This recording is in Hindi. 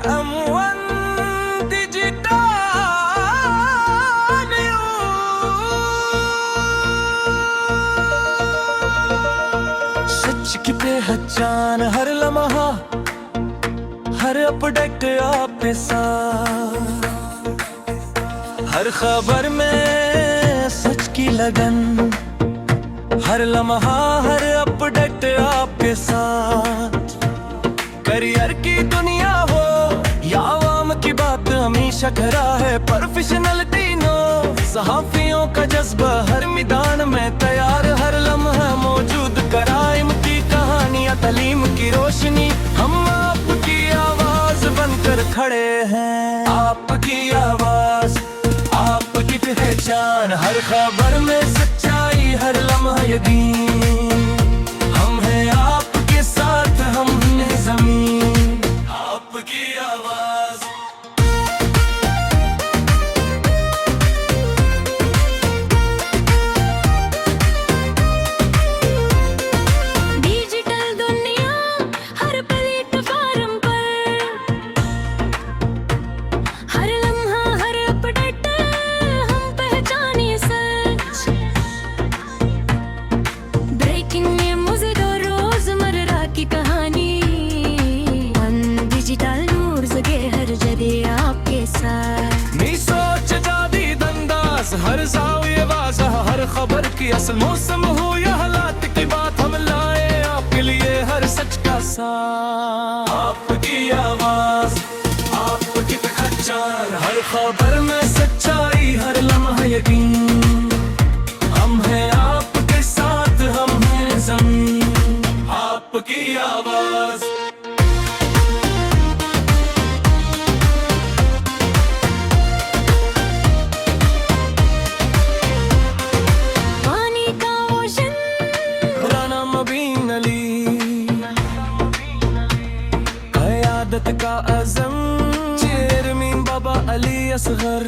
M1 Digital सच की पहचान हर लम्हा हर अपडेट आपके साथ हर खबर में सच की लगन हर लम्हा हर अपडेट आपके साथ करियर की दुनिया हो या आवाम की बात हमेशा खरा है प्रोफेशनलिटी नो सहाफियों का जज्बा हर मैदान में तैयार हर लम्हा मौजूद कराइम की कहानियां तालीम की रोशनी हम आपकी आवाज बनकर खड़े हैं आपकी आवाज आपकी पहचान हर खबर में सच्चाई हर लम्हा यकीन हम हैं आपके साथ हम हैं ज़मीन आपकी आवाज डिजिटल दुनिया हर प्लेटफॉर्म पर हर लम्हा हर अपडेट हम पहचाने सच ब्रेकिंग न्यूज़ दो रोजमर्रा की कहानी डिजिटल न्यूज़ के हर जगह आपके साथ नी सोच जादी दंदाज हर जाविये वाज़ह हर खबर की असल मौसम हो या हालात की बात हम लाए आपके लिए हर सच का साथ आपकी आवाज आपकी पहचान हर खबर में सच्चाई हर लम्हा यकीन हम हैं आपके साथ हम हैं ज़मीन आपकी आवाज पानी का ओशन राना मबीन अली क़यादत का अज़म चेयरमैन बाबा अली असगर